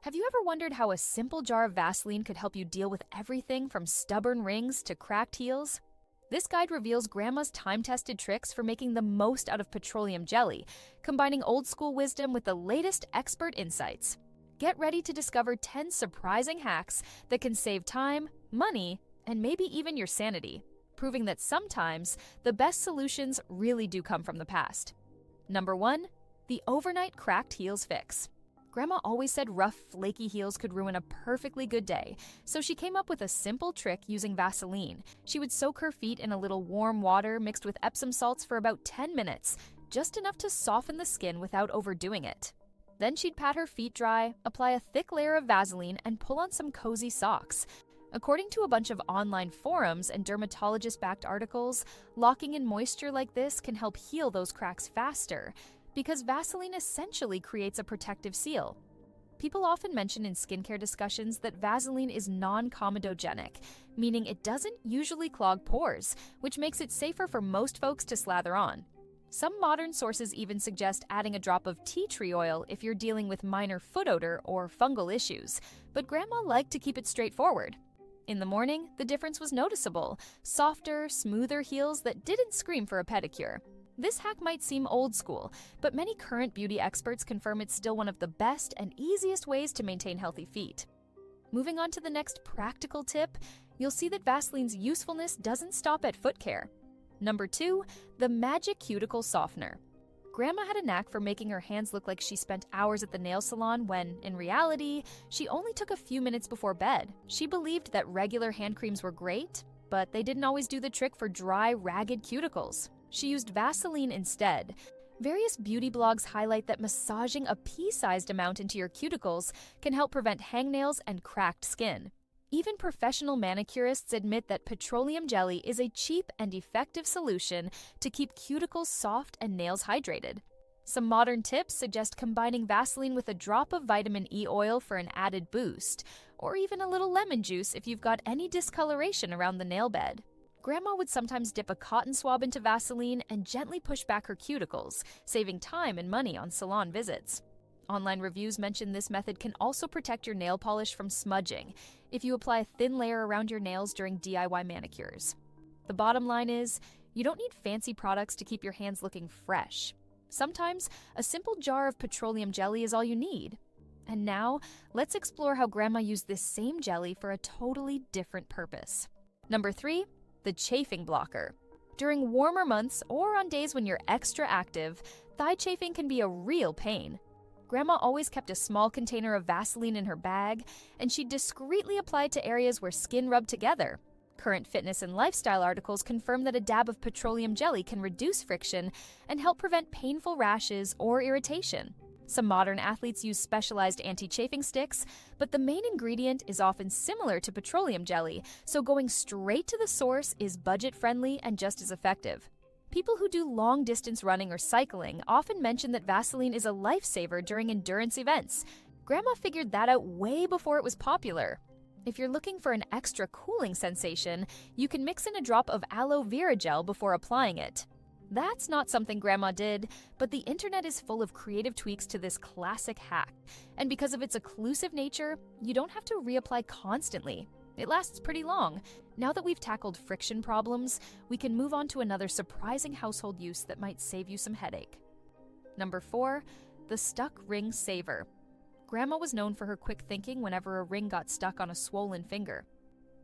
Have you ever wondered how a simple jar of Vaseline could help you deal with everything from stubborn rings to cracked heels? This guide reveals Grandma's time-tested tricks for making the most out of petroleum jelly, combining old-school wisdom with the latest expert insights. Get ready to discover 10 surprising hacks that can save time, money, and maybe even your sanity, proving that sometimes the best solutions really do come from the past. Number 1. The overnight cracked heels fix. Grandma always said rough, flaky heels could ruin a perfectly good day, so she came up with a simple trick using Vaseline. She would soak her feet in a little warm water mixed with Epsom salts for about 10 minutes, just enough to soften the skin without overdoing it. Then she'd pat her feet dry, apply a thick layer of Vaseline, and pull on some cozy socks. According to a bunch of online forums and dermatologist-backed articles, locking in moisture like this can help heal those cracks faster, because Vaseline essentially creates a protective seal. People often mention in skincare discussions that Vaseline is non-comedogenic, meaning it doesn't usually clog pores, which makes it safer for most folks to slather on. Some modern sources even suggest adding a drop of tea tree oil if you're dealing with minor foot odor or fungal issues, but Grandma liked to keep it straightforward. In the morning, the difference was noticeable: softer, smoother heels that didn't scream for a pedicure. This hack might seem old school, but many current beauty experts confirm it's still one of the best and easiest ways to maintain healthy feet. Moving on to the next practical tip, you'll see that Vaseline's usefulness doesn't stop at foot care. Number 2, the magic cuticle softener. Grandma had a knack for making her hands look like she spent hours at the nail salon when, in reality, she only took a few minutes before bed. She believed that regular hand creams were great, but they didn't always do the trick for dry, ragged cuticles. She used Vaseline instead. Various beauty blogs highlight that massaging a pea-sized amount into your cuticles can help prevent hangnails and cracked skin. Even professional manicurists admit that petroleum jelly is a cheap and effective solution to keep cuticles soft and nails hydrated. Some modern tips suggest combining Vaseline with a drop of vitamin E oil for an added boost, or even a little lemon juice if you've got any discoloration around the nail bed. Grandma would sometimes dip a cotton swab into Vaseline and gently push back her cuticles, saving time and money on salon visits. Online reviews mention this method can also protect your nail polish from smudging if you apply a thin layer around your nails during DIY manicures. The bottom line is, you don't need fancy products to keep your hands looking fresh. Sometimes, a simple jar of petroleum jelly is all you need. And now, let's explore how Grandma used this same jelly for a totally different purpose. Number 3. The chafing blocker. During warmer months or on days when you're extra active, thigh chafing can be a real pain. Grandma always kept a small container of Vaseline in her bag, and she'd discreetly apply it to areas where skin rubbed together. Current fitness and lifestyle articles confirm that a dab of petroleum jelly can reduce friction and help prevent painful rashes or irritation. Some modern athletes use specialized anti-chafing sticks, but the main ingredient is often similar to petroleum jelly, so going straight to the source is budget-friendly and just as effective. People who do long-distance running or cycling often mention that Vaseline is a lifesaver during endurance events. Grandma figured that out way before it was popular. If you're looking for an extra cooling sensation, you can mix in a drop of aloe vera gel before applying it. That's not something Grandma did, but the internet is full of creative tweaks to this classic hack. And because of its occlusive nature, you don't have to reapply constantly. It lasts pretty long. Now that we've tackled friction problems, we can move on to another surprising household use that might save you some headache. Number 4, the stuck ring saver. Grandma was known for her quick thinking whenever a ring got stuck on a swollen finger.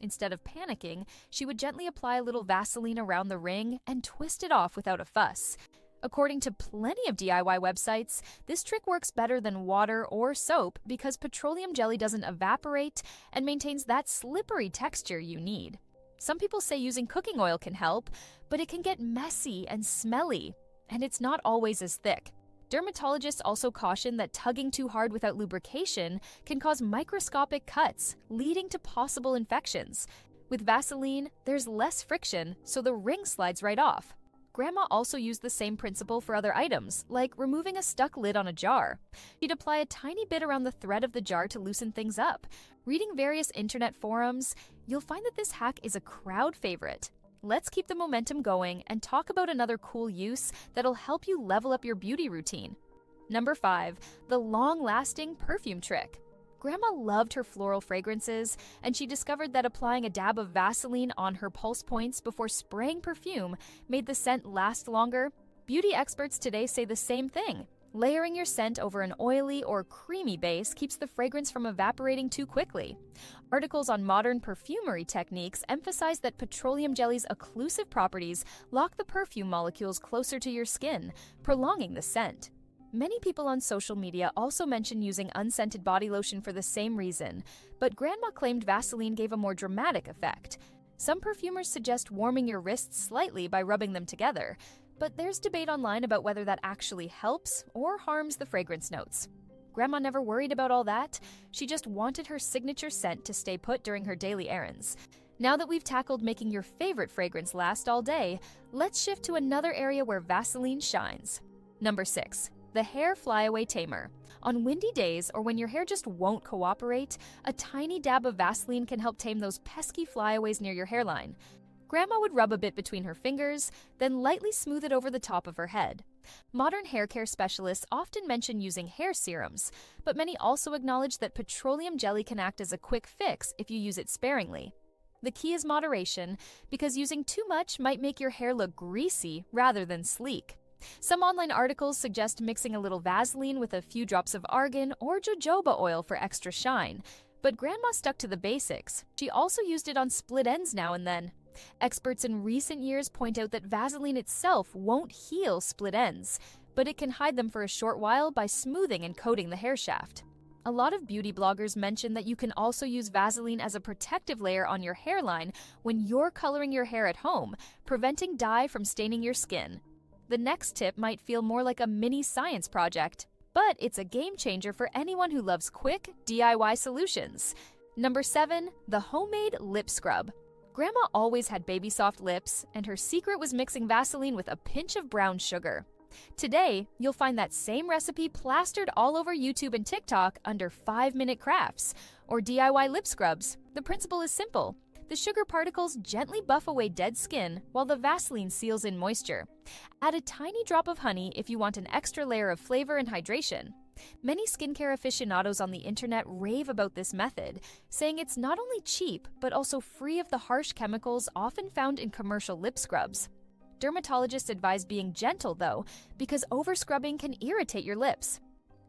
Instead of panicking, she would gently apply a little Vaseline around the ring and twist it off without a fuss. According to plenty of DIY websites, this trick works better than water or soap because petroleum jelly doesn't evaporate and maintains that slippery texture you need. Some people say using cooking oil can help, but it can get messy and smelly, and it's not always as thick. Dermatologists also caution that tugging too hard without lubrication can cause microscopic cuts, leading to possible infections. With Vaseline, there's less friction, so the ring slides right off. Grandma also used the same principle for other items, like removing a stuck lid on a jar. She'd apply a tiny bit around the thread of the jar to loosen things up. Reading various internet forums, you'll find that this hack is a crowd favorite. Let's keep the momentum going and talk about another cool use that'll help you level up your beauty routine. Number 5, the long-lasting perfume trick. Grandma loved her floral fragrances, and she discovered that applying a dab of Vaseline on her pulse points before spraying perfume made the scent last longer. Beauty experts today say the same thing. Layering your scent over an oily or creamy base keeps the fragrance from evaporating too quickly. Articles on modern perfumery techniques emphasize that petroleum jelly's occlusive properties lock the perfume molecules closer to your skin, prolonging the scent. Many people on social media also mention using unscented body lotion for the same reason, but Grandma claimed Vaseline gave a more dramatic effect. Some perfumers suggest warming your wrists slightly by rubbing them together, but there's debate online about whether that actually helps or harms the fragrance notes. Grandma never worried about all that. She just wanted her signature scent to stay put during her daily errands. Now that we've tackled making your favorite fragrance last all day, let's shift to another area where Vaseline shines. Number 6. The Hair Flyaway Tamer. On windy days or when your hair just won't cooperate, a tiny dab of Vaseline can help tame those pesky flyaways near your hairline. Grandma would rub a bit between her fingers, then lightly smooth it over the top of her head. Modern hair care specialists often mention using hair serums, but many also acknowledge that petroleum jelly can act as a quick fix if you use it sparingly. The key is moderation, because using too much might make your hair look greasy rather than sleek. Some online articles suggest mixing a little Vaseline with a few drops of argan or jojoba oil for extra shine, but Grandma stuck to the basics. She also used it on split ends now and then. Experts in recent years point out that Vaseline itself won't heal split ends, but it can hide them for a short while by smoothing and coating the hair shaft. A lot of beauty bloggers mention that you can also use Vaseline as a protective layer on your hairline when you're coloring your hair at home, preventing dye from staining your skin. The next tip might feel more like a mini science project, but it's a game changer for anyone who loves quick DIY solutions. Number 7. The Homemade Lip Scrub. Grandma always had baby soft lips, and her secret was mixing Vaseline with a pinch of brown sugar. Today, you'll find that same recipe plastered all over YouTube and TikTok under 5-minute crafts or DIY lip scrubs. The principle is simple. The sugar particles gently buff away dead skin while the Vaseline seals in moisture. Add a tiny drop of honey if you want an extra layer of flavor and hydration. Many skincare aficionados on the internet rave about this method, saying it's not only cheap, but also free of the harsh chemicals often found in commercial lip scrubs. Dermatologists advise being gentle, though, because overscrubbing can irritate your lips.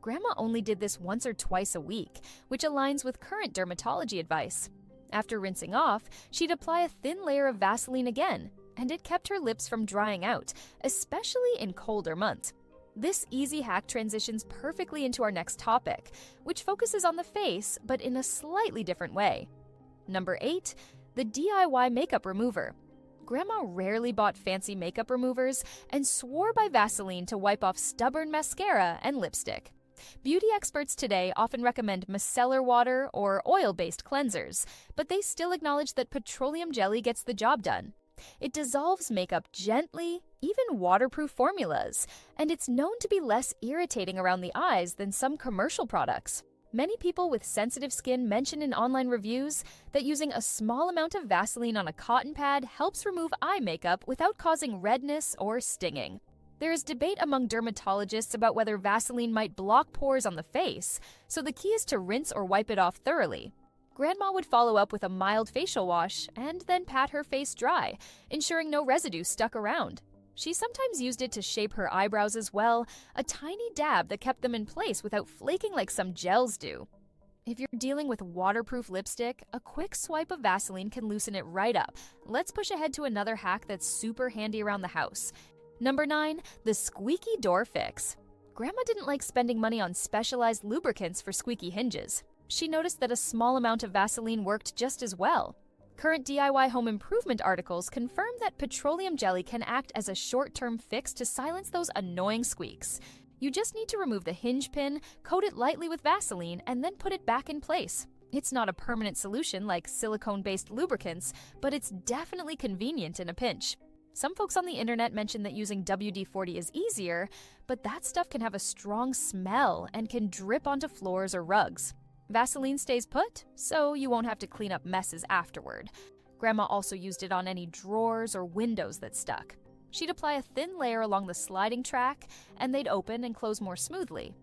Grandma only did this once or twice a week, which aligns with current dermatology advice. After rinsing off, she'd apply a thin layer of Vaseline again, and it kept her lips from drying out, especially in colder months. This easy hack transitions perfectly into our next topic, which focuses on the face, but in a slightly different way. Number 8. The DIY Makeup Remover. Grandma rarely bought fancy makeup removers and swore by Vaseline to wipe off stubborn mascara and lipstick. Beauty experts today often recommend micellar water or oil-based cleansers, but they still acknowledge that petroleum jelly gets the job done. It dissolves makeup gently, even waterproof formulas, and it's known to be less irritating around the eyes than some commercial products. Many people with sensitive skin mention in online reviews that using a small amount of Vaseline on a cotton pad helps remove eye makeup without causing redness or stinging. There is debate among dermatologists about whether Vaseline might block pores on the face, so the key is to rinse or wipe it off thoroughly. Grandma would follow up with a mild facial wash and then pat her face dry, ensuring no residue stuck around. She sometimes used it to shape her eyebrows as well, a tiny dab that kept them in place without flaking like some gels do. If you're dealing with waterproof lipstick, a quick swipe of Vaseline can loosen it right up. Let's push ahead to another hack that's super handy around the house. Number 9. The Squeaky Door Fix. Grandma didn't like spending money on specialized lubricants for squeaky hinges. She noticed that a small amount of Vaseline worked just as well. Current DIY home improvement articles confirm that petroleum jelly can act as a short-term fix to silence those annoying squeaks. You just need to remove the hinge pin, coat it lightly with Vaseline, and then put it back in place. It's not a permanent solution like silicone-based lubricants, but it's definitely convenient in a pinch. Some folks on the internet mention that using WD-40 is easier, but that stuff can have a strong smell and can drip onto floors or rugs. Vaseline stays put, so you won't have to clean up messes afterward. Grandma also used it on any drawers or windows that stuck. She'd apply a thin layer along the sliding track, and they'd open and close more smoothly.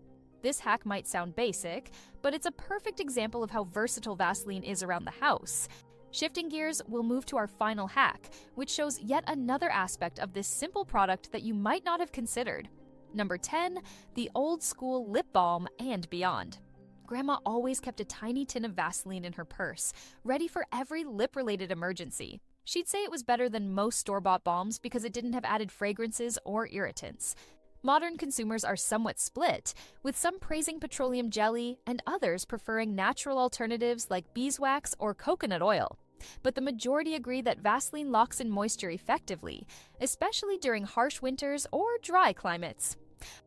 This hack might sound basic, but it's a perfect example of how versatile Vaseline is around the house. Shifting gears, we'll move to our final hack, which shows yet another aspect of this simple product that you might not have considered. Number 10, the old school lip balm and beyond. Grandma always kept a tiny tin of Vaseline in her purse, ready for every lip-related emergency. She'd say it was better than most store-bought balms because it didn't have added fragrances or irritants. Modern consumers are somewhat split, with some praising petroleum jelly and others preferring natural alternatives like beeswax or coconut oil. But the majority agree that Vaseline locks in moisture effectively, especially during harsh winters or dry climates.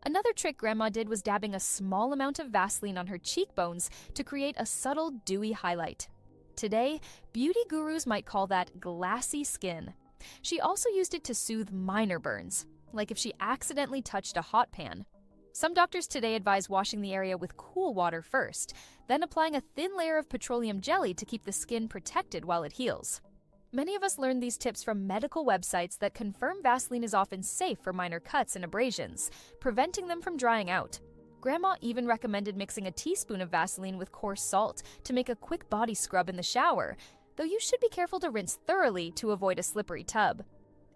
Another trick Grandma did was dabbing a small amount of Vaseline on her cheekbones to create a subtle, dewy highlight. Today, beauty gurus might call that glassy skin. She also used it to soothe minor burns, like if she accidentally touched a hot pan. Some doctors today advise washing the area with cool water first, then applying a thin layer of petroleum jelly to keep the skin protected while it heals. Many of us learned these tips from medical websites that confirm Vaseline is often safe for minor cuts and abrasions, preventing them from drying out. Grandma even recommended mixing a teaspoon of Vaseline with coarse salt to make a quick body scrub in the shower, though you should be careful to rinse thoroughly to avoid a slippery tub.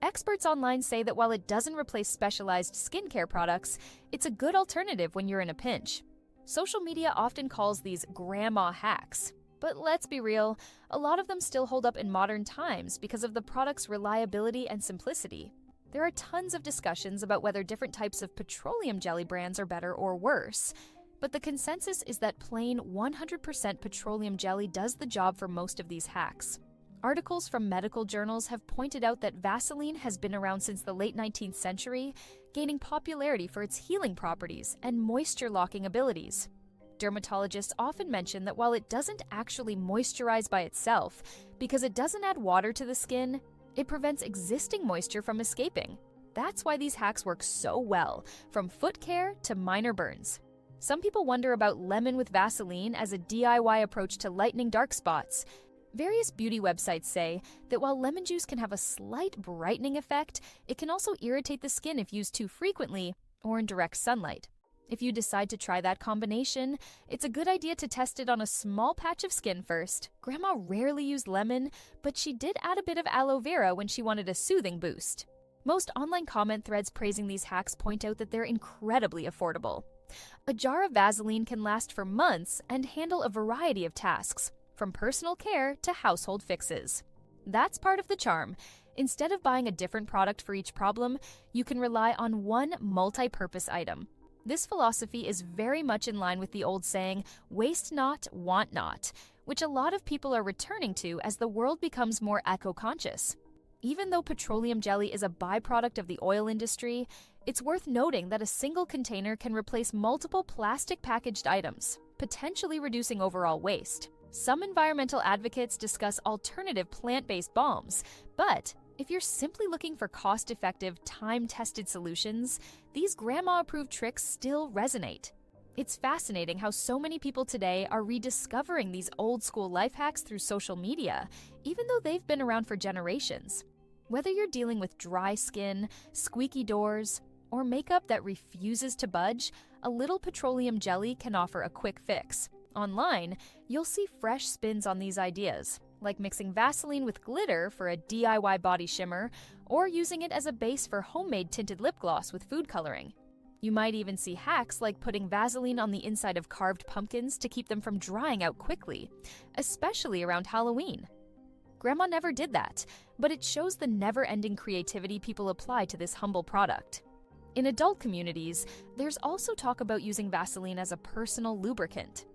Experts online say that while it doesn't replace specialized skincare products, it's a good alternative when you're in a pinch. Social media often calls these grandma hacks. But let's be real, a lot of them still hold up in modern times because of the product's reliability and simplicity. There are tons of discussions about whether different types of petroleum jelly brands are better or worse, but the consensus is that plain 100% petroleum jelly does the job for most of these hacks. Articles from medical journals have pointed out that Vaseline has been around since the late 19th century, gaining popularity for its healing properties and moisture-locking abilities. Dermatologists often mention that while it doesn't actually moisturize by itself, because it doesn't add water to the skin, it prevents existing moisture from escaping. That's why these hacks work so well, from foot care to minor burns. Some people wonder about lemon with Vaseline as a DIY approach to lightening dark spots. Various beauty websites say that while lemon juice can have a slight brightening effect, it can also irritate the skin if used too frequently or in direct sunlight. If you decide to try that combination, it's a good idea to test it on a small patch of skin first. Grandma rarely used lemon, but she did add a bit of aloe vera when she wanted a soothing boost. Most online comment threads praising these hacks point out that they're incredibly affordable. A jar of Vaseline can last for months and handle a variety of tasks, from personal care to household fixes. That's part of the charm. Instead of buying a different product for each problem, you can rely on one multi-purpose item. This philosophy is very much in line with the old saying, waste not, want not, which a lot of people are returning to as the world becomes more eco-conscious. Even though petroleum jelly is a byproduct of the oil industry, it's worth noting that a single container can replace multiple plastic packaged items, potentially reducing overall waste. Some environmental advocates discuss alternative plant-based balms, but if you're simply looking for cost-effective, time-tested solutions, these grandma-approved tricks still resonate. It's fascinating how so many people today are rediscovering these old-school life hacks through social media, even though they've been around for generations. Whether you're dealing with dry skin, squeaky doors, or makeup that refuses to budge, a little petroleum jelly can offer a quick fix. Online, you'll see fresh spins on these ideas, like mixing Vaseline with glitter for a DIY body shimmer, or using it as a base for homemade tinted lip gloss with food coloring. You might even see hacks like putting Vaseline on the inside of carved pumpkins to keep them from drying out quickly, especially around Halloween. Grandma never did that, but it shows the never-ending creativity people apply to this humble product. In adult communities, there's also talk about using Vaseline as a personal lubricant.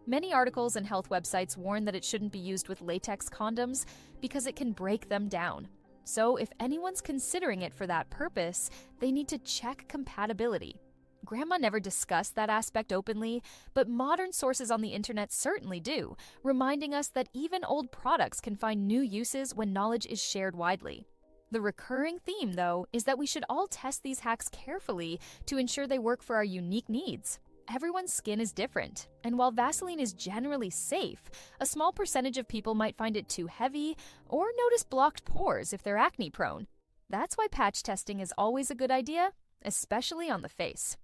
Many articles and health websites warn that it shouldn't be used with latex condoms because it can break them down. So if anyone's considering it for that purpose, they need to check compatibility. Grandma never discussed that aspect openly, but modern sources on the internet certainly do, reminding us that even old products can find new uses when knowledge is shared widely. The recurring theme, though, is that we should all test these hacks carefully to ensure they work for our unique needs. Everyone's skin is different, and while Vaseline is generally safe, a small percentage of people might find it too heavy or notice blocked pores if they're acne-prone. That's why patch testing is always a good idea, especially on the face.